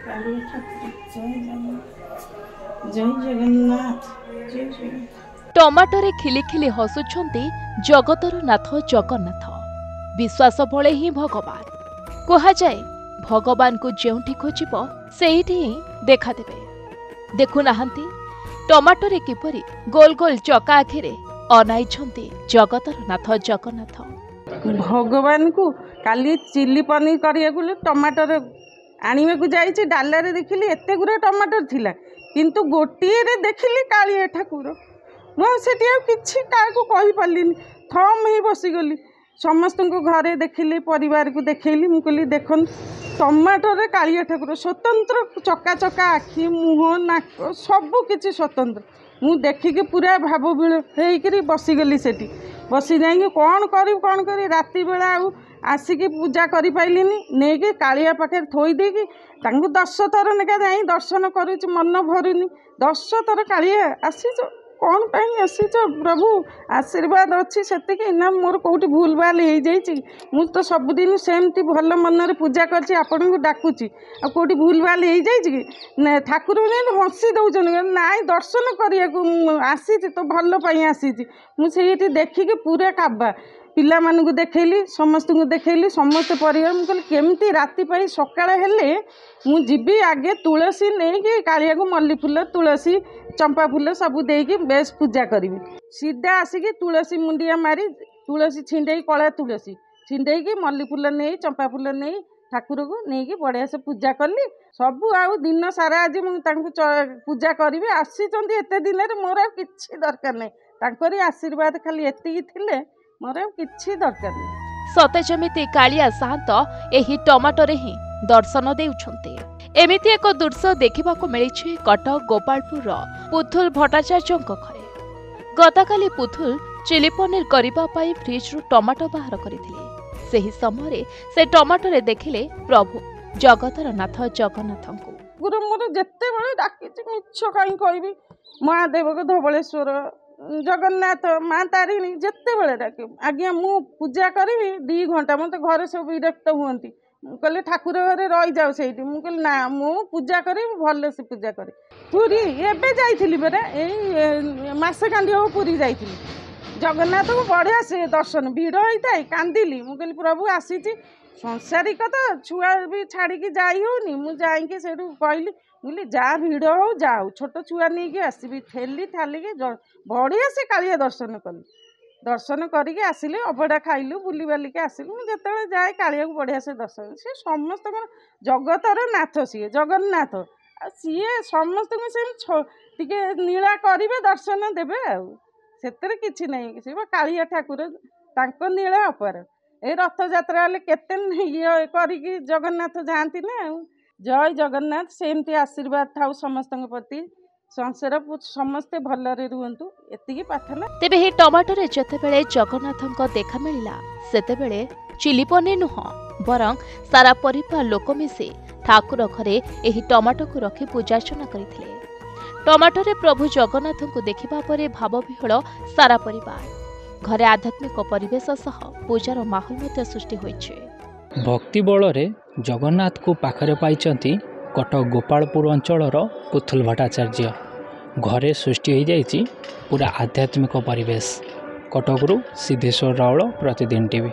काली ठाकुर जय जगन्नाथ जय जगन्नाथ। टमाटोरे खिली खिली हसुछंती जगतर नाथ जगन्नाथ। विश्वास बळे ही भगवान कहा जाए भगवान को जेउठी खोजिब सेठी ही देखा देबे। देखु नाहंती टमाटोरे किपरि गोल गोल चका आखिरे अनाइछंती जगतर नाथ जगन्नाथ। भगवान को काली चिल्ली पनीर करिया टमाटर आनिबा को जाइछि डालारे देखिली एते गुरा टमाटर थिला किंतु गोटिए रे देखिली काली ठाकुर मो सेठी आ किछि काको कहि पालिनी थम ही बसिगली समस्त को घरे देखिली परिवार को देखैली मु कहली देखन टमाटर रे काली ठाकुर स्वतंत्र चका चका आखि मुह नाक सब किछि स्वतंत्र मु देखिके पूरा भाव बिल हेकरी बसिगली सेठी बसी जाइए कौन करी राति बेला आसिकी पूजा करि पाइलिनी नेकी कालिया पाखे थोई देकी तांको 10 थर नेका जाई दर्शन करूची मन भरुनी 10 थर कालिया आसीच कौन पाई आसीच प्रभु आशीर्वाद अच्छी सेतिकी ना मोर कोठी भूल भाल हो जाइए मु तो सबुदिन सेमती भल मन रे पूजा करछि आपन को डाकुची आ कोठी भूल भाल हो जाइए कि ठाकुर हसी दउछन नाई दर्शन करिया को आसी तो भल पाई आसी मु सेठी देखिके पूरा काबा पिला मानू देखैली समस्त को देखैली समस्त परिवार मु कहली केमती राति पाई सकाळ हेले मु जीवी आगे तुलसी नहीं कि कालिया को मल्ली फूल तुलसी चंपा फूल सब देकी बेस पूजा करी सीधा आसिकी तुलसी मुंडिया मारी तुलसी छिंडे कला तुलसी छिंडे की मल्ली फूल नहीं चंपा फूल नहीं ठाकुर को नहीं बढ़िया से पूजा कली सबू आउ दिन सारा आज मुझे पूजा करी आसी एत दिन मोर किसी दरकार नहीं तांकरी आशीर्वाद खाली एतिकी थिले मोर किसी दरकार नहीं। सते जमिति कालिया साहंत एही टमाटोरे ही दर्शन देउछंती। एमिति एक दृश्य देखिबाकू मिलिछि कटक गोपालपुर पुथुल भट्टाचार्य घरे। गतकाली पुथुल चिली पनीर करबा पई फ्रिज रु टमाटो बाहर करथिले। सेही समय से टमाटोरे देखिले प्रभु जगतर नाथ जगन्नाथंकु। गुरु मोर जत्ते बेले डाकिछि मिछ काई कहबी महादेव को धवलेश्वर जगन्नाथ माँ तारिणी जिते बड़े डाक आज्ञा मु पूजा करी 2 घंटा मत घर सब विरक्त हुंती कहले ठाकुर घरे रही जाओ से मुझे ना मु पूजा करी भल से पूजा करी पूरी एबे जाइथिली बेटा ए मासे कांडी हो पूरी जाइथिली जगन्नाथ को बढ़िया से दर्शन भिड़ होता है कांदिली मु कहली प्रभु आसी संसारिक तो छुआ भी छाड़ी जाई होनी मु जाइके सेठू कहली बोली जा भिड़ हो जाओ छोट छुआ नहीं कि आसबि ठेली ठालिकी बढ़िया से कालिया दर्शन कली दर्शन करके आसिले अभड़ा खाइलु बुली बालिके आसिलु मुझे जाए कालिया को बढ़िया से दर्शन सी समस्त जगतर नाथ सी जगन्नाथ सीए समस्त टे नीला करेंगे दर्शन देवे आते कि नहीं सी कालिया ठाकुर तांको नीला अपार ए रथ यात्रा केते ये करिकी जगन्नाथ जाती ना जय जगन्नाथ सेमती आशीर्वाद था समस्त प्रति संसार समस्ते भलरे रुहंतु एतिकी प्रार्थना। तेबे हे टमाटोरे जतेबेले जगन्नाथंक देखा मिलिला सेतेबेले चिली पनीर नुह बरं सारा परिवार लोक मिसे ठाकुर घरे एही टमाटो को रखी पूजार्चना करथिले। टमाटोरे प्रभु जगन्नाथंक देखिबा परे भावविह्वल सारा परिवार घरे आध्यात्मिक परिवेश सह पूजार माहौल मध्य सृष्टि होइछे। भक्ति बलरे जगन्नाथ को पाखरे पाइचंती कटक गोपालपुर अंचलर पुथुल भट्टाचार्य घरे सृष्टि हो जाइछि पूरा आध्यात्मिक परिवेश। कटकरू सिद्धेश्वर रावल प्रतिदिन टीवी।